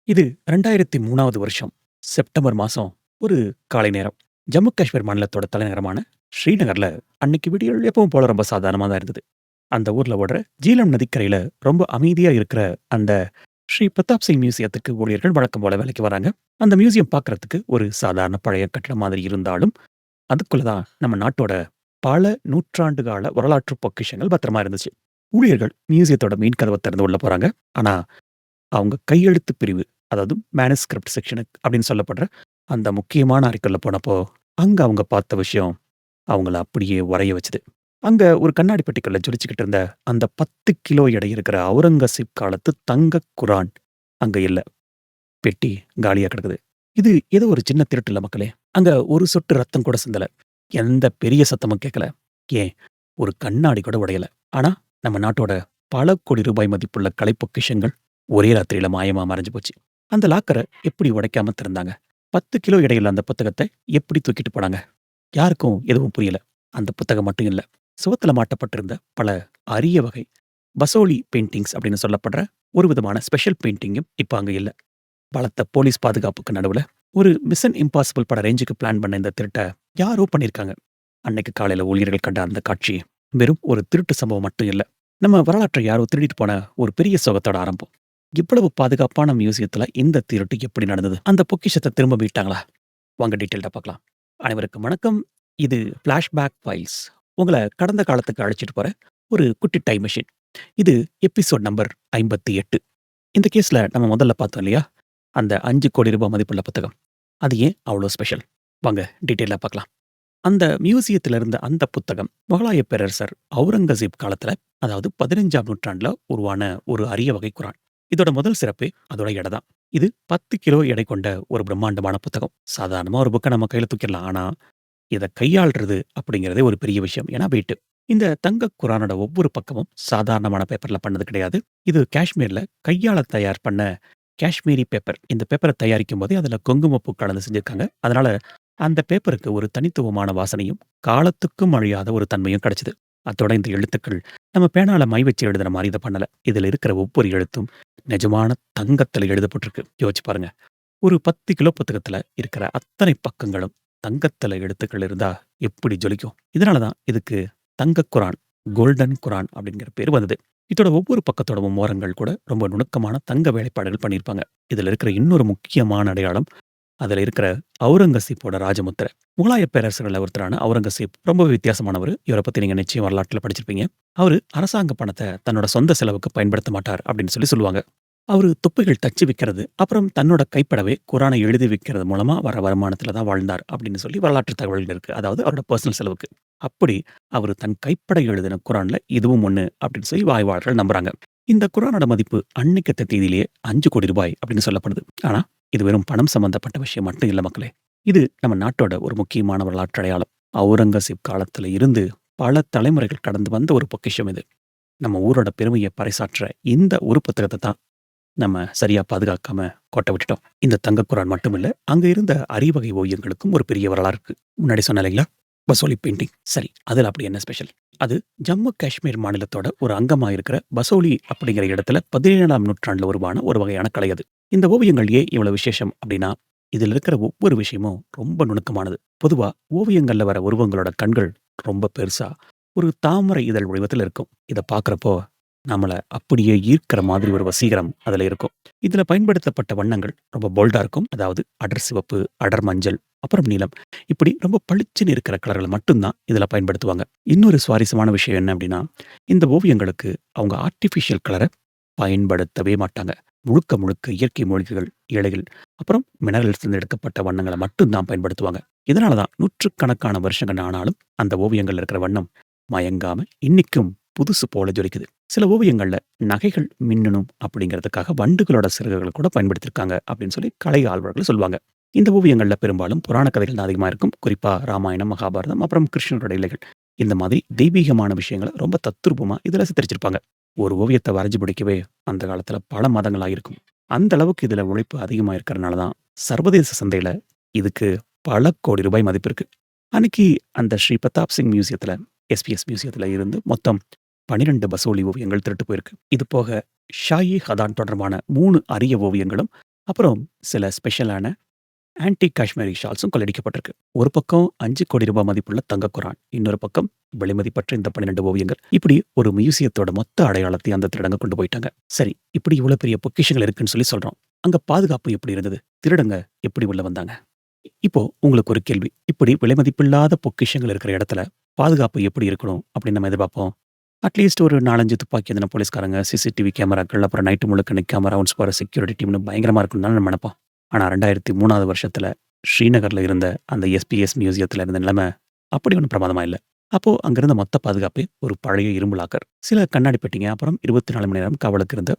இது 2003வது வருஷம் செப்டம்பர் மாசம் ஒரு காலை நேரம். ஜம்மு காஷ்மீர் மாநிலத்தோட தலைநகரமான ஸ்ரீநகர்ல அன்னைக்கு விடியல் எப்பவும் போல ரொம்ப சாதாரணமா தான் இருந்தது. அந்த ஊர்ல ஓடுற ஜீலம் நதிக்கரையில ரொம்ப அமைதியா இருக்கிற அந்த ஸ்ரீ பிரதாப் சிங் மியூசியத்துக்கு ஊழியர்கள் வழக்கம் போல வேலைக்கு வராங்க. அந்த மியூசியம் பார்க்கறதுக்கு ஒரு சாதாரண பழைய கட்டடம் மாதிரி இருந்தாலும், அதுக்குள்ள தான் நம்ம நாட்டோட பல நூற்றாண்டு கால வரலாற்று பொக்கிஷங்கள் பத்திரமா இருந்துச்சு. ஊழியர்கள் மியூசியத்தோட மெயின் கதவ திறந்து உள்ள போறாங்க. ஆனா அவங்க கையெழுத்து பிரிவு, அதாவது மேனுஸ்கிரிப்ட் செக்ஷன் அப்படின்னு சொல்லப்படுற அந்த முக்கியமான அறைக்குள்ள போனப்போ, அங்க அவங்க பார்த்த விஷயம் அவங்கள அப்படியே உறைய வச்சுது. அங்க ஒரு கண்ணாடி பெட்டிக்குள்ள ஜொலிச்சுக்கிட்டு இருந்த அந்த 10 கிலோ எடை இருக்கிற அவுரங்கசீப் காலத்து தங்கக் குரான் அங்க இல்ல. பெட்டி காலியா கிடக்குது. இது ஏதோ ஒரு சின்ன திருட்டு இல்ல மக்களே. அங்க ஒரு சொட்டு ரத்தம் கூட சிந்தல. எந்த பெரிய சத்தமும் கேட்கல. ஏன் ஒரு கண்ணாடி கூட உடையல. ஆனா நம்ம நாட்டோட பல கோடி ரூபாய் மதிப்புள்ள கலை பொக்கிஷங்கள் ஒரே ராத்திரியில மாயமா மறைஞ்சு போச்சு. அந்த லாக்கர எப்படி உடைக்காம திறந்தாங்க? 10 கிலோ எடையுள்ள அந்த புத்தகத்த எப்படி தூக்கிட்டு போனாங்க? யாருக்கும் எதுவும் புரியல. அந்த புத்தகம் மட்டும் இல்ல. சுவத்துல மாட்டப்பட்டிருந்த பல அரிய வகை பசோலி பெயிண்டிங்ஸ் அப்படின்னு சொல்லப்படுற ஒரு விதமான ஸ்பெஷல் பெயிண்டிங்கும் இப்ப அங்க இல்ல. பலத்த போலீஸ் பாதுகாப்புக்கு நடுவுல ஒரு மிஷன் இம்பாசிபிள் பட ரேஞ்சுக்கு பிளான் பண்ண இந்த திருட்ட யாரோ பண்ணியிருக்காங்க. அன்னைக்கு காலையில ஊழியர்கள் கண்ட அந்த காட்சி வெறும் ஒரு திருட்டு சம்பவம் மட்டும் இல்ல. நம்ம வரலாற்றை யாரோ திருடிட்டு போன ஒரு பெரிய சோகத்தோட ஆரம்பம். இவ்வளவு பாதுகாப்பான மியூசியத்துல இந்த திருட்டு எப்படி நடந்தது? அந்த பொக்கிஷத்த திரும்ப மீட்டாங்களா? வாங்க டீட்டெயில்டா பார்க்கலாம். அனைவருக்கும் வணக்கம். இது ஃபிளாஷ்பேக் ஃபைல்ஸ். உங்கள கடந்த காலத்துக்கு அழைச்சிட்டு போற ஒரு குட்டி டைம் மெஷின். இது எபிசோட் நம்பர் 58. இந்த கேஸ்ல நம்ம முதல்ல பார்த்தோம் இல்லையா? அந்த 5 கோடி ரூபாய் மதிப்புள்ள புத்தகம். அது ஏன் அவ்ளோ ஸ்பெஷல்? வாங்க டீட்டெயிலா பார்க்கலாம். அந்த மியூசியத்துல இருந்த அந்த புத்தகம் முகலாய பேரரசர் அவுரங்கசீப் காலத்துல, அதாவது 15ஆம் நூற்றாண்டுல உருவான ஒரு அரிய வகை குரான். இதோட முதல் சிறப்பே அதோட எடை தான். இது 10 கிலோ எடை கொண்ட ஒரு பிரம்மாண்டமான புத்தகம். சாதாரணமா ஒரு புக்க நம்ம கையில தூக்கிடலாம். ஆனா, இத கையாள்றது அப்படிங்கிறதே ஒரு பெரிய விஷயம். ஏன்னா வெயிட். இந்த தங்கக் குரானோட ஒவ்வொரு பக்கமும் சாதாரணமான பேப்பர்ல பண்ணது கிடையாது. இது காஷ்மீர்ல கையால தயார் பண்ண காஷ்மீரி பேப்பர். இந்த பேப்பர தயாரிக்கும்போதே அதுல குங்குமப்பூ கலந்து செஞ்சிருக்காங்க. அதனால அந்த பேப்பருக்கு ஒரு தனித்துவமான வாசனையும், காலத்துக்கும் அழியாத ஒரு தன்மையும் கிடைச்சது. அத்தோட இந்த எழுத்துக்கள் நம்ம பேனால மை வச்சு எழுதுன மாரி இத பண்ணல. இதுல இருக்கிற ஒவ்வொரு எழுத்தும் நிஜமான தங்கத்துல எழுதப்பட்டிருக்கு. யோசிச்சு பாருங்க. ஒரு 10 கிலோ புத்தகத்துல இருக்கிற அத்தனை பக்கங்களும் தங்கத்துல எழுத்துக்கள் இருந்தா எப்படி ஜொலிக்கும்? இதனால தான் இதுக்கு தங்கக் குரான், கோல்டன் குரான் அப்படிங்கிற பேர் வந்தது. இதோட ஒவ்வொரு பக்கத்தோட ஓரங்கள் கூட ரொம்ப நுணுக்கமான தங்க வேலைப்பாடுகள் பண்ணியிருப்பாங்க. இதுல இருக்கிற இன்னொரு முக்கியமான அடையாளம், அதுல இருக்கிற அவுரங்கசீப்போட ராஜமுத்திரை. முகலாய பேரரசர்கள்ல ஒருத்தரான அவுரங்கசீப் ரொம்பவே வித்தியாசமானவரு. இவர பத்தி நீங்க நிச்சயம் வரலாற்றுல படிச்சிருப்பீங்க. அவரு அரசாங்க பணத்த தன்னோட சொந்த செலவுக்கு பயன்படுத்த மாட்டார் அப்படின்னு சொல்லுவாங்க. அவரு தொப்பிகள் தச்சு விக்கிறது, அப்புறம் தன்னோட கைப்படவே குரானை எழுதி விக்கிறது மூலமா வர வருமானத்துல தான் வாழ்ந்தார் அப்படின்னு சொல்லி வரலாற்று தகவல்கள் இருக்கு. அதாவது அவரோட பெர்சனல் செலவுக்கு. அப்படி அவரு தன் கைப்பட எழுதின குரான்ல இதுவும் ஒண்ணு அப்படின்னு சொல்லி ஆய்வாளர்கள் நம்புறாங்க. இந்த குரானோட மதிப்பு அன்னைக்கத்த தேதியிலேயே 5 கோடி ரூபாய் அப்படின்னு சொல்லப்படுது. ஆனா, இது வெறும் பணம் சம்பந்தப்பட்ட விஷயம் மட்டும் இல்ல மக்களே. இது நம்ம நாட்டோட ஒரு முக்கியமான வரலாற்று அடையாளம். அவுரங்கசீப் காலத்துல இருந்து பல தலைமுறைகள் கடந்து வந்த ஒரு பொக்கிஷம் இது. நம்ம ஊரோட பெருமைய பறைசாற்ற இந்த ஒரு புத்தகத்த தான் நம்ம சரியா பாதுகாக்காம கோட்ட விட்டுட்டோம். இந்த தங்கக் குரான் மட்டும் இல்ல, அங்க இருந்த அரியவகை ஓவியங்களுக்கும் ஒரு பெரிய வரலாறு இருக்கு. முன்னாடி சொன்னேன் இல்லைங்களா? பசோலி பெயிண்டிங். சரி, அதுல அப்படி என்ன ஸ்பெஷல்? அது ஜம்மு காஷ்மீர் மாநிலத்தோட ஒரு அங்கமா இருக்கிற பசோலி அப்படிங்கிற இடத்துல 17ஆம் நூற்றாண்டுல உருவான ஒரு வகையான கலை அது. இந்த ஓவியங்கள் ஏன் இவ்வளவு விசேஷம் அப்படின்னா, இதுல இருக்கிற ஒவ்வொரு விஷயமும் ரொம்ப நுணுக்கமானது. பொதுவா ஓவியங்கள்ல வர உருவங்களோட கண்கள் ரொம்ப பெருசா, ஒரு தாமரை இதழ் வடிவத்துல இருக்கும். இத பார்க்கிறப்போ நம்மள அப்படியே ஈர்க்கிற மாதிரி ஒரு வசீகரம் அதுல இருக்கும். இதுல பயன்படுத்தப்பட்ட வண்ணங்கள் ரொம்ப போல்டா இருக்கும். அதாவது அடர் சிவப்பு, அடர் மஞ்சள், அப்புறம் நீலம். இப்படி ரொம்ப பளிச்சுன்னு இருக்கிற கலர்கள மட்டும் தான் இதுல பயன்படுத்துவாங்க. இன்னொரு சுவாரஸ்யமான விஷயம் என்ன அப்படின்னா, இந்த ஓவியங்களுக்கு அவங்க ஆர்ட்டிஃபிஷியல் கலர பயன்படுத்தவே மாட்டாங்க. முழுக்க முழுக்க இயற்கை மூலிகைகள், இலைகள், அப்புறம் மினரல்ஸ்லேருந்து எடுக்கப்பட்ட வண்ணங்கள மட்டும் தான் பயன்படுத்துவாங்க. இதனால தான் நூற்றுக்கணக்கான வருஷங்கள் ஆனாலும் அந்த ஓவியங்கள்ல இருக்கிற வண்ணம் மயங்காம இன்னிக்கும் புதுசு போல ஜொலிக்குது. சில ஓவியங்கள்ல நகைகள் மின்னணும் அப்படிங்கிறதுக்காக வண்டுகளோட சிறகுகள கூட பயன்படுத்தியிருக்காங்க அப்படின்னு சொல்லி கலை ஆர்வலர்கள் சொல்லுவாங்க. இந்த ஓவியங்கள்ல பெரும்பாலும் புராண கதைகள் தான் அதிகமா இருக்கும். குறிப்பா ராமாயணம், மகாபாரதம், அப்புறம் கிருஷ்ணரோட இலைகள். இந்த மாதிரி தெய்வீகமான விஷயங்கள ரொம்ப தத்ரூபமா இதுல சித்தரிச்சிருப்பாங்க. ஒரு ஓவியத்த வரைஞ்சு முடிக்கவே அந்த காலத்துல பல மாதங்கள் ஆகியிருக்கும். அந்த அளவுக்கு இதுல உழைப்பு அதிகமா இருக்கிறனால தான் சர்வதேச சந்தையில இதுக்கு பல கோடி ரூபாய் மதிப்பு இருக்கு. அன்னைக்கு அந்த ஸ்ரீ பிரதாப் சிங் மியூசியத்துல, எஸ்பிஎஸ் மியூசியத்துல இருந்து மொத்தம் 12 பசோலி ஓவியங்கள் திருட்டு போயிருக்கு. இது போக ஷாயி ஹதான் தொடர்பான 3 அரிய ஓவியங்களும் அப்புறம் சில ஸ்பெஷலான ஆன்டிக் காஷ்மீரி ஷால்ஸும் கொள்ளையடிக்கப்பட்டிருக்கு. ஒரு பக்கம் ₹5,00,00,000 மதிப்புள்ள தங்கக் குரான். இன்னொரு பக்கம் விலைமதிப்பற்ற இந்த 12 ஓவியங்கள். இப்படி ஒரு மியூசியத்தோட மொத்த அடையாளத்தையும் அந்த திருடங்க கொண்டு போயிட்டாங்க. சரி, இப்படி இவ்வளோ பெரிய பொக்கிஷங்கள் இருக்குன்னு சொல்றோம். அங்க பாதுகாப்பு எப்படி இருந்தது? திருடங்க எப்படி உள்ள வந்தாங்க? இப்போ உங்களுக்கு ஒரு கேள்வி. இப்படி விலைமதிப்பில்லாத பொக்கிஷங்கள் இருக்கிற இடத்துல பாதுகாப்பு எப்படி இருக்கணும் அப்படின்னு நம்ம எதிர்பார்ப்போம்? அட்லீஸ்ட் ஒரு 4, 5 துப்பாக்கி ஏந்தின போலீஸ்காரங்க, சிசிடிவி கேமராக்கள், அப்புறம் நைட்டு முழுக்க நிக்காம ரவுண்ட்ஸ் போற செக்யூரிட்டி டீம்னு பயங்கரமா இருக்கும்னு தானே நம்ம நெனைப்போம். ஆனா 2003வது வருஷத்துல ஸ்ரீநகர்ல இருந்த அந்த எஸ்பிஎஸ் மியூசியத்துல இருந்த நிலைமை அப்படி ஒண்ணும் பிரமாதமா இல்ல. அப்போ அங்க இருந்த மொத்த பாதுகாப்பே ஒரு பழைய இரும்பு லாக்கர், சில கண்ணாடி பெட்டிங்க, அப்புறம் 24 மணி நேரம் காவலுக்கு இருந்த,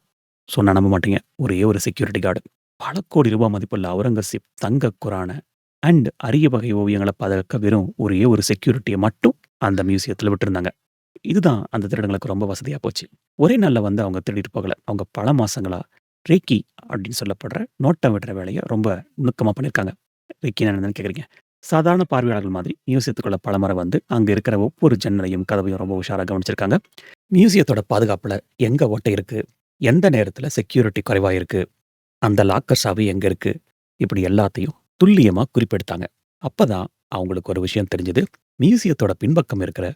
சொன்னா நம்ப மாட்டீங்க, ஒரே ஒரு செக்யூரிட்டி கார்டு. பல கோடி ரூபாய் மதிப்புள்ள அவுரங்கசீப் தங்க குரான அண்ட் அரிய வகை ஓவியங்கள பாதுகாக்க வெறும் ஒரே ஒரு செக்யூரிட்டிய மட்டும் அந்த மியூசியத்துல விட்டிருந்தாங்க. இதுதான் அந்த திருடங்களுக்கு ரொம்ப வசதியா போச்சு. ஒரே நாள்ல வந்து அவங்க திருடிட்டு போகல. அவங்க பல மாசங்களா ரேக்கி அப்படின்னு சொல்லப்படுற நோட்டம் விடுற வேலைய ரொம்ப நுணுக்கமா பண்ணியிருக்காங்க. ரேக்கின்னா என்னன்னு கேட்குறீங்க? சாதாரண பார்வையாளர்கள் மாதிரி மியூசியத்துக்குள்ள பலமுறை வந்து அங்க இருக்கிற ஒவ்வொரு ஜன்னலையும், கதவையும் ரொம்ப உஷாரா கவனிச்சிருக்காங்க. மியூசியத்தோட பாதுகாப்புல எங்க ஓட்டை இருக்கு? எந்த நேரத்துல செக்யூரிட்டி குறைவா இருக்கு? அந்த லாக்கர் சாவி எங்க இருக்கு? இப்படி எல்லாத்தையும் துல்லியமா குறிப்பெடுத்தாங்க. அப்பதான் அவங்களுக்கு ஒரு விஷயம் தெரிஞ்சது. மியூசியத்தோட பின்பக்கம் இருக்கிற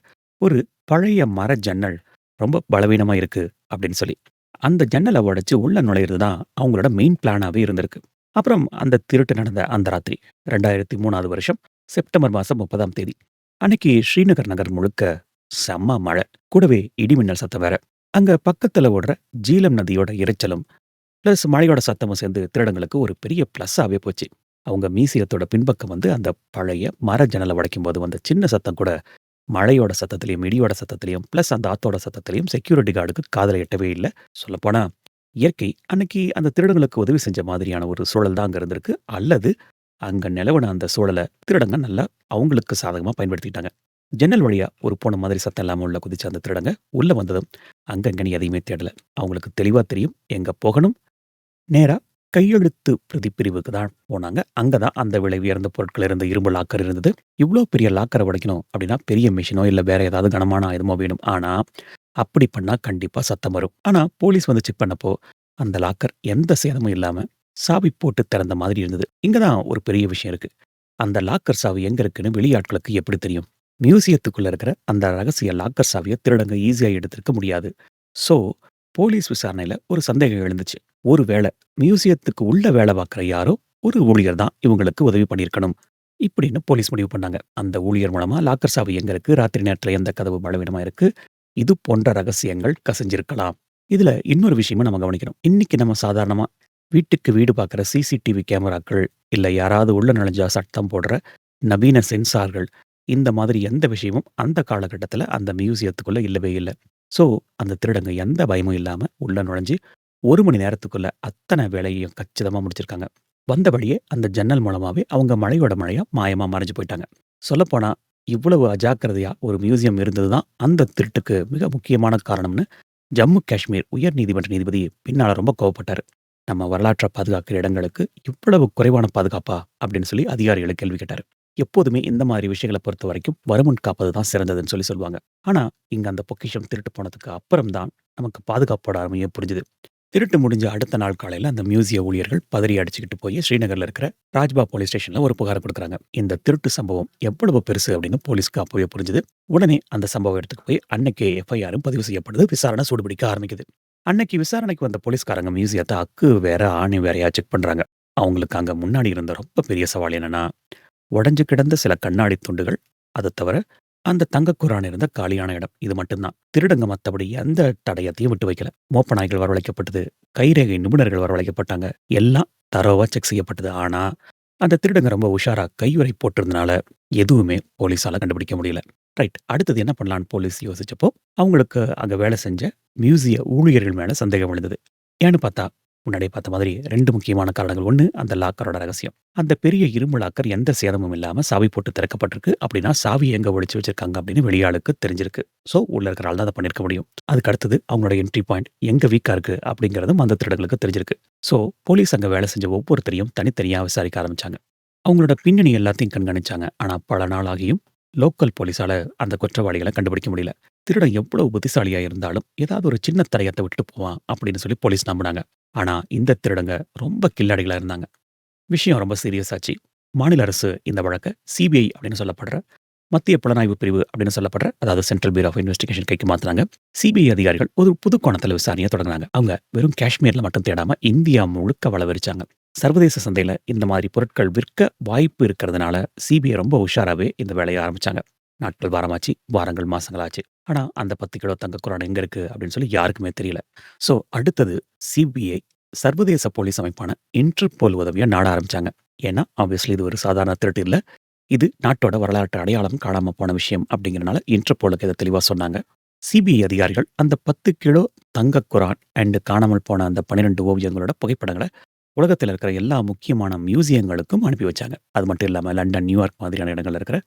ஒரு பழைய மர ஜன்னல் ரொம்ப பலவீனமா இருக்கு அப்படின்னு சொல்லி. அந்த ஜன்னல உடைச்சு உள்ள நுழையிறது தான் அவங்களோட மெயின் பிளானாவே இருந்திருக்கு. அப்புறம் அந்த திருட்டு நடந்த அந்த ராத்திரி 2003வது வருஷம் செப்டம்பர் மாசம் 30ஆம் தேதி. அன்னைக்கு ஸ்ரீநகர் நகர் முழுக்க செம்ம மழை. கூடவே இடிமின்னல் சத்தம் வேற. அங்க பக்கத்துல ஓடுற ஜீலம் நதியோட இரைச்சலும் பிளஸ் மழையோட சத்தமும் சேர்ந்து திருடங்களுக்கு ஒரு பெரிய ப்ளஸ்ஸாவே போச்சு. அவங்க மியூசியத்தோட பின்பக்கம் வந்து அந்த பழைய மர ஜன்னல உடைக்கும்போது வந்த சின்ன சத்தம் கூட மழையோட சத்தத்திலயும், இடியோட சத்தத்திலயும், பிளஸ் அந்த ஆத்தோட சத்தத்திலயும் செக்யூரிட்டி கார்டுக்கு காதுல எட்டவே இல்ல. சொல்லப்போனா, இயற்கை அன்னைக்கு அந்த திருடங்களுக்கு உதவி செஞ்ச மாதிரியான ஒரு சூழல் தான் அங்க இருந்திருக்கு. அல்லது அங்க நிலவுன அந்த சூழல திருடங்க நல்லா அவங்களுக்கு சாதகமா பயன்படுத்திக்கிட்டாங்க. ஜன்னல் வழியா ஒரு பூனை மாதிரி சத்தம் இல்லாம உள்ள குதிச்ச அந்த திருடங்க, உள்ள வந்ததும் அங்கங்கன்னு எதையுமே தேடல. அவங்களுக்கு தெளிவா தெரியும் எங்க போகணும். நேரா கையெழுத்து பிரதி பிரிவுக்கு தான் போனாங்க. அங்க தான் அந்த விலை உயர்ந்த பொருட்கள் இருந்த இரும்பு லாக்கர் இருந்தது. இவ்ளோ பெரிய லாக்கர உடைக்கணும் அப்படின்னா, பெரிய மெஷினோ இல்ல வேற ஏதாவது கனமான ஆயுதமோ வேணும். ஆனா, அப்படி பண்ணா கண்டிப்பா சத்தம் வரும். ஆனா, போலீஸ் வந்து செக் பண்ணப்போ, அந்த லாக்கர் எந்த சேதமும் இல்லாம சாவி போட்டு திறந்த மாதிரி இருந்தது. இங்க தான் ஒரு பெரிய விஷயம் இருக்கு. அந்த லாக்கர் சாவி எங்க இருக்குன்னு வெளியாட்களுக்கு எப்படி தெரியும்? மியூசியத்துக்குள்ள இருக்கிற அந்த ரகசிய லாக்கர் சாவிய திருடங்க ஈஸியா எடுத்திருக்க முடியாது. சோ, போலீஸ் விசாரணையில ஒரு சந்தேகம் எழுந்துச்சு. ஒருவேள மியூசியத்துக்கு உள்ள வேலை பார்க்குற யாரோ ஒரு ஊழியர் தான் இவங்களுக்கு உதவி பண்ணியிருக்கணும். இப்படின்னு போலீஸ் முடிவு பண்ணாங்க. அந்த ஊழியர் மூலமா லாக்கர் சாவி எங்க இருக்கு? ராத்திரி நேரத்துல எந்த கதவு பலவீனமா இருக்கு? இது போன்ற ரகசியங்கள் கசிஞ்சிருக்கலாம். இதுல இன்னொரு விஷயமும் நம்ம கவனிக்கணும். இன்னைக்கு நம்ம சாதாரணமா வீட்டுக்கு வீடு பார்க்குற சிசிடிவி கேமராக்கள், இல்ல யாராவது உள்ள நுழைஞ்சா சத்தம் போடுற நவீன சென்சார்கள், இந்த மாதிரி எந்த விஷயமும் அந்த காலகட்டத்துல அந்த மியூசியத்துக்குள்ள இல்லவே இல்ல. சோ, அந்த திருடங்க எந்த பயமும் இல்லாம உள்ள நுழைஞ்சு 1 மணி நேரத்துக்குள்ள அத்தன வேலையையும் கச்சிதமா முடிச்சிருக்காங்க. வந்த வழியே அந்த ஜன்னல் மூலமாவே அவங்க மழையோட மழையா மாயமா மறைஞ்சு போயிட்டாங்க. சொல்லப்போனா, இவ்வளவு அஜாக்கிரதையா ஒரு மியூசியம் இருந்தது தான் அந்த திருட்டுக்கு மிக முக்கியமான காரணம்னு ஜம்மு காஷ்மீர் உயர் நீதிமன்ற நீதிபதி பின்னால ரொம்ப கோவப்பட்டாரு. நம்ம வரலாற்ற பாதுகாக்கிற இடங்களுக்கு இவ்வளவு குறைவான பாதுகாப்பா? அப்படின்னு சொல்லி அதிகாரிகள கேள்வி கேட்டாரு. எப்போதுமே இந்த மாரி விஷயங்கள பொறுத்தவரைக்கும் வருமுன் காப்பது தான் சிறந்ததுன்னு சொல்லுவாங்க. ஆனா, இங்க அந்த பொக்கிஷம் திருட்டு போனதுக்கு அப்புறம் தான் நமக்கு பாதுகாப்போட அருமையே புரிஞ்சுது. திருட்டு முடிஞ்ச அடுத்த நாள் காலையில அந்த மியூசிய ஊழியர்கள் பதறி அடிச்சுக்கிட்டு போய் ஸ்ரீநகர்ல இருக்கிற ராஜ்பாக் போலீஸ் ஸ்டேஷன்ல ஒரு புகார குடுக்குறாங்க. இந்த திருட்டு சம்பவம் எவ்வளவு பெருசு அப்படின்னு போலீஸ்க்கு அப்பவே புரிஞ்சுது. உடனே அந்த சம்பவ இடத்துக்கு போய் அன்னைக்கே எஃப்ஐஆரும் பதிவு செய்யப்படுது. விசாரணை சூடுபிடிக்க ஆரம்பிக்குது. அன்னைக்கு விசாரணைக்கு வந்த போலீஸ்காரங்க மியூசியத்த அக்கு வேற, ஆணி வேறையா செக் பண்றாங்க. அவங்களுக்கு அங்க முன்னாடி இருந்த ரொம்ப பெரிய சவால் என்னன்னா, உடைஞ்சு கிடந்த சில கண்ணாடி துண்டுகள், அத தவிர அந்த தங்கக் குரான் இருந்த காலியான இடம். இது மட்டும் தான். திருடங்க மத்தபடி எந்த தடயத்தையும் விட்டு வைக்கல. மோப்ப நாய்கள் வரவழைக்கப்பட்டது. கைரேகை நிபுணர்கள் வரவழைக்கப்பட்டாங்க. எல்லாம் தரோவா செக் செய்யப்பட்டது. ஆனா, அந்த திருடங்க ரொம்ப உஷாரா கையுறை போட்டிருந்தனால, எதுவுமே போலீஸால கண்டுபிடிக்க முடியல. ரைட். அடுத்தது என்ன பண்ணலான்னு போலீஸ் யோசிச்சப்போ, அவங்களுக்கு அங்க வேலை செஞ்ச மியூசிய ஊழியர்கள் மேல சந்தேகம் எழுந்தது. ஏன்னு பார்த்தா, முன்னாடியே பார்த்த மாதிரி 2 முக்கியமான காரணங்கள். 1 அந்த லாக்கரோட ரகசியம். அந்த பெரிய இரும்பு லாக்கர் எந்த சேதமும் இல்லாம சாவி போட்டு திறக்கப்பட்டிருக்கு. அப்படின்னா சாவி எங்க ஒளிச்சு வச்சிருக்காங்க அப்படின்னு வெளியாளுக்கு தெரிஞ்சிருக்கு. சோ, உள்ள இருக்கிற ஆள் தான் அத பண்ணியிருக்க முடியும். அதுக்கு அடுத்தது அவங்களோட என்ட்ரி பாயிண்ட் எங்க வீக்கா இருக்கு அப்படிங்கிறதும் அந்த திருடங்களுக்கு தெரிஞ்சிருக்கு. சோ, போலீஸ் அங்க வேலை செஞ்ச ஒவ்வொருத்தரையும் தனித்தனியா விசாரிக்க ஆரம்பிச்சாங்க. அவங்களோட பின்னணி எல்லாத்தையும் கண்காணிச்சாங்க. ஆனா பல நாள் ஆகியும் லோக்கல் போலீஸால அந்த குற்றவாளிகள கண்டுபிடிக்க முடியல. திருடன் எவ்வளவு புத்திசாலியா இருந்தாலும், ஏதாவது ஒரு சின்ன தடயத்த விட்டுட்டு போவான் அப்படின்னு சொல்லி போலீஸ் நம்புனாங்க. ஆனா, இந்த திருடங்க ரொம்ப கில்லாடிகளா இருந்தாங்க. விஷயம் ரொம்ப சீரியஸ் ஆச்சு. மாநில அரசு இந்த வழக்க சிபிஐ அப்படின்னு சொல்லப்படுற மத்திய புலனாய்வு பிரிவு அப்படின்னு சொல்லப்படுற, அதாவது சென்ட்ரல் பியூரோ ஆஃப் இன்வெஸ்டிகேஷன் கைக்கு மாத்துனாங்க. சிபிஐ அதிகாரிகள் ஒரு புது கோணத்துல விசாரணைய தொடங்குனாங்க. அவங்க வெறும் காஷ்மீர்ல மட்டும் தேடாம இந்தியா முழுக்க வலவரிச்சாங்க. சர்வதேச சந்தையில இந்த மாதிரி பொருட்கள் விற்க வாய்ப்பு இருக்கிறதுனால சிபிஐ ரொம்ப உஷாராவே இந்த வேலைய ஆரம்பிச்சாங்க. நாட்கள் வாரமாச்சு, வாரங்கள் மாசங்கள் ஆச்சு. ஆனா அந்த 10 கிலோ தங்க குரான் எங்க இருக்கு அப்படின்னு சொல்லி யாருக்குமே தெரியல. சோ அடுத்தது சிபிஐ சர்வதேச போலீஸ் அமைப்பான இன்டர்போல் உதவிய நாட ஆரம்பிச்சாங்க. ஏன்னா ஆப்வியஸ்லி இது ஒரு சாதாரண திருட்டு இல்ல. இது நாட்டோட வரலாற்று அடையாளம் காணாம போன விஷயம் அப்படிங்கிறனால இன்டர்போலுக்கு இத தெளிவா சொன்னாங்க. சிபிஐ அதிகாரிகள் அந்த 10 கிலோ தங்க குரான் அண்ட் காணாமல் போன அந்த 12 ஓவியங்களோட புகைப்படங்கள உலகத்துல இருக்கிற எல்லா முக்கியமான மியூசியங்களுக்கும் அனுப்பி வச்சாங்க. அது மட்டும் இல்லாம லண்டன், நியூயார்க் மாதிரியான இடங்கள்ல இருக்கிற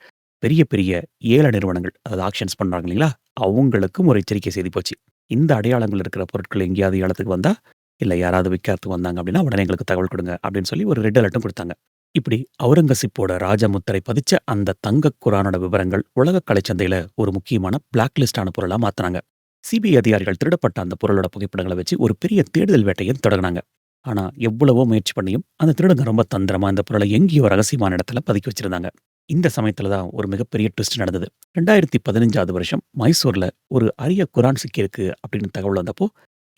பெரிய பெரிய ஏல நிறுவனங்கள், அதாவது ஆக்ஷன்ஸ் பண்றாங்க இல்லைங்களா? அவங்களுக்கும் ஒரு எச்சரிக்கை செய்தி போச்சு. இந்த அடையாளங்கள் இருக்கிற பொருட்கள் எங்கேயாவது ஏலத்துக்கு வந்தா, இல்ல யாராவது விக்கிறதுக்கு வந்தாங்க அப்படின்னா, உடனே எங்களுக்கு தகவல் குடுங்க அப்படின்னு சொல்லி ஒரு ரெட் அலர்ட்டும் குடுத்தாங்க. இப்படி அவுரங்கசீப்போட ராஜமுத்திரை பதிச்ச அந்த தங்கக் குரானோட விவரங்கள் உலக கலைச்சந்தையில ஒரு முக்கியமான பிளாக் லிஸ்டான பொருளா மாத்துனாங்க. சிபிஐ அதிகாரிகள் திருடப்பட்ட அந்த பொருளோட புகைப்படங்கள வச்சு ஒரு பெரிய தேடுதல் வேட்டைய தொடங்குனாங்க. ஆனா எவ்வளவோ முயற்சி பண்ணியும் அந்த திருடங்க ரொம்ப தந்திரமா அந்த பொருள எங்கேயோ ரகசியமான இடத்துல பதுக்கி வச்சிருந்தாங்க. இந்த சமயத்துல தான் ஒரு மிகப்பெரிய ட்விஸ்ட் நடந்தது. 2015வது வருஷம் மைசூர்ல ஒரு அரிய குரான் சிக்கியிருக்கு அப்படின்னு தகவல் வந்தப்போ,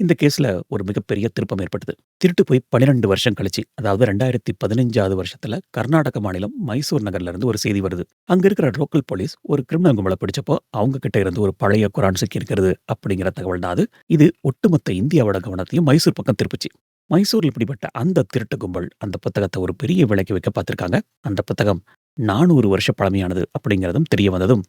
இந்த கேஸ்ல ஒரு மிகப்பெரிய திருப்பம் ஏற்பட்டது. திருட்டு போய் 12 வருஷம் கழிச்சு, அதாவது 2015வது வருஷத்துல கர்நாடக மாநிலம் மைசூர் நகர்ல இருந்து ஒரு செய்தி வருது. அங்க இருக்கிற லோக்கல் போலீஸ் ஒரு கிரிமினல் கும்பல பிடிச்சப்போ, அவங்க கிட்ட இருந்து ஒரு பழைய குரான் சிக்கியிருக்கிறது அப்படிங்கிற தகவல் தான் அது. இது ஒட்டுமொத்த இந்தியாவோட கவனத்தையும் மைசூர் பக்கம் திருப்புச்சு. மைசூர்ல பிடிபட்ட அந்த திருட்டு கும்பல் அந்த புத்தகத்த ஒரு பெரிய விலைக்கு விக்க பார்த்திருக்காங்க. அந்த புத்தகம் 400 வருஷ பழமையானது அப்படிங்கிறதும் தெரிய வந்ததும்,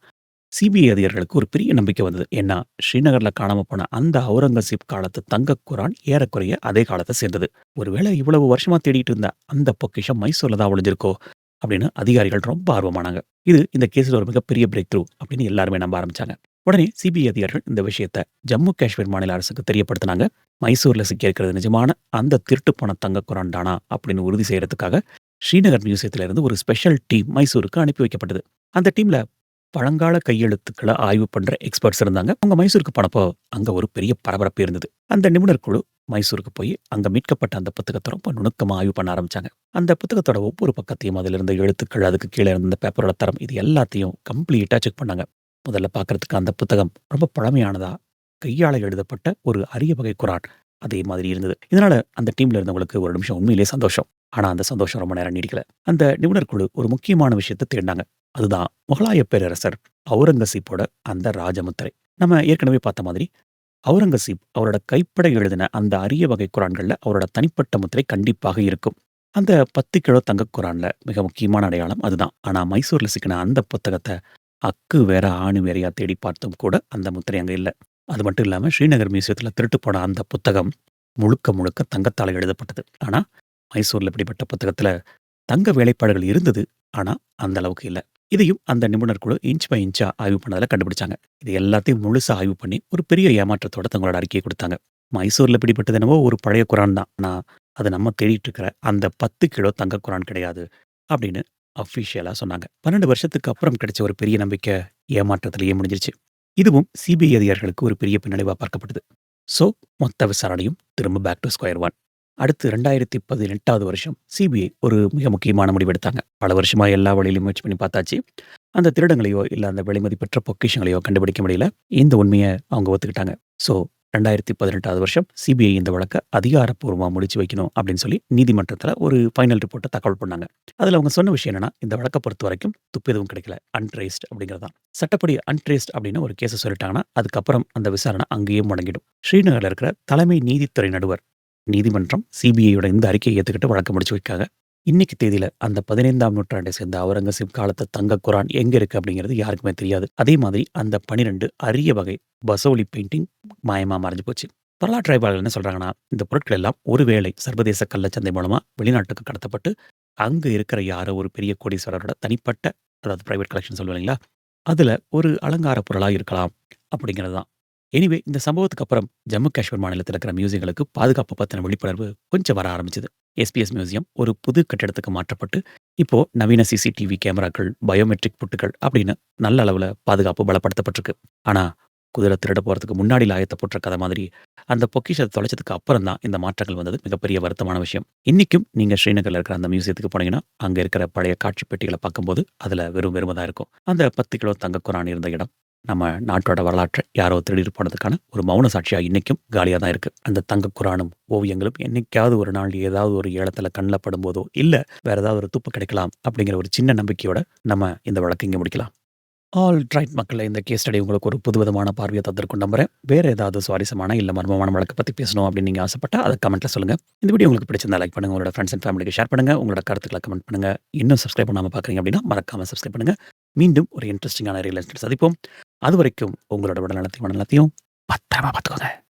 சிபிஐ அதிகாரிகளுக்கு ஒரு பெரிய நம்பிக்கை வந்தது. ஏன்னா, ஸ்ரீநகர்ல காணாம போன அந்த அவுரங்கசீப் காலத்து தங்கக் குரான் ஏறக்குறைய அதே காலத்த சேர்ந்தது. ஒருவேளை இவ்வளவு வருஷமா தேடிட்டு இருந்த அந்த பொக்கிஷம் மைசூர்ல தான் ஒளிஞ்சிருக்கோ! அப்படின்னு அதிகாரிகள் ரொம்ப ஆர்வமானாங்க. இது இந்த கேஸ்ல ஒரு மிகப்பெரிய பிரேக் த்ரூ அப்படின்னு எல்லாருமே நம்ப ஆரம்பிச்சாங்க. உடனே சிபிஐ அதிகாரிகள் இந்த விஷயத்த ஜம்மு காஷ்மீர் மாநில அரசுக்கு தெரியப்படுத்துனாங்க. மைசூர்ல சிக்கியிருக்கிறது நிஜமான அந்த திருட்டு போன தங்கக் குரான் தானா அப்படின்னு உறுதி செய்யறதுக்காக ஸ்ரீநகர் மியூசியத்துல இருந்து ஒரு ஸ்பெஷல் டீம் மைசூருக்கு அனுப்பி வைக்கப்பட்டது. அந்த டீம்ல பழங்கால கையெழுத்துக்கள ஆய்வு பண்ற எக்ஸ்பர்ட்ஸ் இருந்தாங்க. அவங்க மைசூருக்கு போனப்போ, அங்க ஒரு பெரிய பரபரப்பு இருந்தது. அந்த நிபுணர் குழு மைசூருக்கு போய், அங்க மீட்கப்பட்ட அந்த புத்தகத்த ரொம்ப நுணுக்கமா ஆய்வு பண்ண ஆரம்பிச்சாங்க. அந்த புத்தகத்தோட ஒவ்வொரு பக்கத்தையும், அதில இருந்த எழுத்துக்கள், அதுக்கு கீழ இருந்த பேப்பரோட தரம், இது எல்லாத்தையும் கம்ப்ளீட்டா செக் பண்ணாங்க. முதல்ல பார்க்கறதுக்கு அந்த புத்தகம் ரொம்ப பழமையானதா, கையால எழுதப்பட்ட ஒரு அரிய வகை குரான். அதே மாதிரி இருந்தது. இதனால அந்த டீம்ல இருந்தவங்களுக்கு ஒரு நிமிஷம் உண்மையிலேயே சந்தோஷம். ஆனா அந்த சந்தோஷம் ரொம்ப நேரம் நீடிக்கல. அந்த நிபுணர் குழு ஒரு முக்கியமான விஷயத்த தேடுனாங்க. அதுதான் முகலாய பேரரசர் அவுரங்கசீப்போட அந்த ராஜமுத்திரை. நம்ம ஏற்கனவே பார்த்த மாதிரி, அவுரங்கசீப் அவரோட கைப்பட எழுதின அந்த அரிய வகை குரான்கள்ல அவரோட தனிப்பட்ட முத்திரை கண்டிப்பாக இருக்கும். அந்த 10 கிலோ தங்கக் குரான்ல மிக முக்கியமான அடையாளம் அதுதான். ஆனா மைசூர்ல சிக்கின அந்த புத்தகத்த அக்கு வேற, ஆணி வேறையா தேடி பார்த்தும் கூட அந்த முத்திரை அங்க இல்ல. அது மட்டும் இல்லாம ஸ்ரீநகர் மியூசியத்துல திருட்டு போன அந்த புத்தகம் முழுக்க முழுக்க தங்கத்தால எழுதப்பட்டது. ஆனா, மைசூர்ல இப்படிப்பட்ட புத்தகத்துல தங்க வேலைப்பாடுகள் இருந்தது. ஆனா, அந்த அளவுக்கு இல்ல. இதையும் அந்த நிபுணர் குழு இன்ச் பை இன்ச்சா ஆய்வு பண்ணதுல கண்டுபிடிச்சாங்க. இது எல்லாத்தையும் முழுசா ஆய்வு பண்ணி ஒரு பெரிய ஏமாற்றத்தோட தங்களோட அறிக்கைய குடுத்தாங்க. மைசூர்ல பிடிபட்டது என்னவோ ஒரு பழைய குரான் தான். ஆனா, அது நம்ம தேடிட்டு இருக்கிற அந்த 10 கிலோ தங்க குரான் கிடையாது. அப்படின்னு அஃபிஷியலா சொன்னாங்க. 12 வருஷத்துக்கு அப்புறம் கிடைச்ச ஒரு பெரிய நம்பிக்கை ஏமாற்றத்திலேயே முடிஞ்சிருச்சு. இதுவும் சிபிஐ அதிகாரிகளுக்கு ஒரு பெரிய பின்னடைவா பார்க்கப்பட்டது. சோ, மொத்த விசாரணையும் திரும்ப பேக் டூ ஸ்கொயர் ஒன். அடுத்து 2018வது வருஷம் சிபிஐ ஒரு மிக முக்கியமான முடிவு எடுத்தாங்க. பல வருஷமா எல்லா வழியிலும் முயற்சி பண்ணி பார்த்தாச்சு. அந்த திருடங்களையோ, இல்ல அந்த விலைமதிப்பற்ற பொக்கிஷங்களையோ கண்டுபிடிக்க முடியல. இந்த உண்மைய அவங்க ஒத்துக்கிட்டாங்க. சோ 2018வது வருஷம் சிபிஐ இந்த வழக்க அதிகாரப்பூர்வமா முடிச்சு வைக்கணும் அப்படின்னு சொல்லி நீதிமன்றத்துல ஒரு ஃபைனல் ரிப்போர்ட்ட தாக்கல் பண்ணாங்க. அதுல அவங்க சொன்ன விஷயம் என்னன்னா, இந்த வழக்க பொறுத்தவரைக்கும் துப்பு எதுவும் கிடைக்கல. அன்ட்ரேஸ்ட் அப்படிங்கிறது தான். சட்டப்படி அன்ட்ரேஸ்ட் அப்படின்னு ஒரு கேஸ சொல்லிட்டாங்கன்னா, அதுக்கப்புறம் அந்த விசாரணை அங்கேயே முடங்கிடும். ஸ்ரீநகர்ல இருக்கிற தலைமை நீதித்துறை நடுவர் நீதிமன்றம் சிபிஐயோட இந்த அறிக்கையை ஏத்துக்கிட்டு வழக்க முடிச்சு வைக்காங்க. இன்னைக்கு தேதியில அந்த 15ஆம் நூற்றாண்டை சேர்ந்த அவுரங்கசீப் காலத்து தங்க குரான் எங்க இருக்கு அப்படிங்கிறது யாருக்குமே தெரியாது. அதே மாதிரி அந்த 12 அரிய வகை பசோலி பெயிண்டிங் மாயமா மறைஞ்சு போச்சு. வரலாற்று ஆய்வாளர்கள் என்ன சொல்றாங்கன்னா, இந்த பொருட்கள் எல்லாம் ஒருவேளை சர்வதேச கள்ளச்சந்தை மூலமா வெளிநாட்டுக்கு கடத்தப்பட்டு, அங்க இருக்கிற யாரோ ஒரு பெரிய கோடீஸ்வரரோட தனிப்பட்ட, அதாவது பிரைவேட் கலெக்ஷன் சொல்லுவோம் இல்லைங்களா? அதுல ஒரு அலங்கார பொருளா இருக்கலாம் அப்படிங்கிறது தான். எனிவே இந்த சம்பவத்துக்கு அப்புறம் ஜம்மு காஷ்மீர் மாநிலத்தில இருக்கிற மியூசியங்களுக்கு பாதுகாப்பு பத்தின விழிப்புணர்வு கொஞ்சம் வர ஆரம்பிச்சது. எஸ்பிஎஸ் மியூசியம் ஒரு புது கட்டிடத்துக்கு மாற்றப்பட்டு, இப்போ நவீன சிசிடிவி கேமராக்கள், பயோமெட்ரிக் பூட்டுகள் அப்படின்னு நல்ல அளவுல பாதுகாப்பு பலப்படுத்தப்பட்டிருக்கு. ஆனா, குதிரை திருட போறதுக்கு முன்னாடி லாயத்த போட்ட கதை மாதிரி, அந்த பொக்கிஷத்த தொலைச்சதுக்கு அப்புறம் தான் இந்த மாற்றங்கள் வந்தது மிகப்பெரிய வருத்தமான விஷயம். இன்னைக்கும் நீங்க ஸ்ரீநகர்ல இருக்கிற அந்த மியூசியத்துக்கு போனீங்கன்னா, அங்க இருக்கிற பழைய காட்சி பெட்டிகள பார்க்கும்போது, அதுல வெறும் வெறும தான் இருக்கும். அந்த 10 கிலோ தங்கக் குரான் இருந்த இடம், நம்ம நாட்டோட வரலாற்ற யாரோ திருடிட்டு போனதுக்கான ஒரு மௌன சாட்சியா இன்னைக்கும் காலியா தான் இருக்கு. அந்த தங்கக் குரானும், ஓவியங்களும் என்னைக்காவது ஒரு நாள் ஏதாவது ஒரு ஏலத்துல கண்ல படும்போதோ, இல்ல வேற ஏதாவது ஒரு துப்பு கிடைக்கலாம் அப்படிங்கிற ஒரு சின்ன நம்பிக்கையோட நம்ம இந்த வழக்க இங்க முடிக்கலாம். ஆல் ரைட் மக்களே, இந்த கேஸ் ஸ்டடி உங்களுக்கு ஒரு புதுவிதமான பார்வைய தந்திருக்கும்னு நம்புறேன். வேற ஏதாவது சுவாரஸ்யமான இல்ல மர்மமான வழக்க பத்தி பேசணும் அப்படின்னு நீங்க ஆசைப்பட்டா, அத கமெண்ட்ல சொல்லுங்க. இந்த வீடியோ உங்களுக்கு பிடிச்சிருந்தா லைக் பண்ணுங்க. உங்களோட ஃபிரெண்ட்ஸ் அண்ட் ஃபேமிலிக்கு ஷேர் பண்ணுங்க. உங்களோட கருத்துக்கள கமெண்ட் பண்ணுங்க. இன்னும் சப்ஸ்கிரைப் பண்ணாம பார்க்குறீங்க அப்படின்னா, மறக்காம சப்ஸ்கிரைப் பண்ணுங்க. மீண்டும் ஒரு இன்ட்ரஸ்டிங்கான ரியல் எஸ்டேட் சந்திப்போம். அதுவரைக்கும் உங்களோட உடல் நலத்தையும், மன நலத்தையும் பத்திரமா பார்த்துக்கோங்க.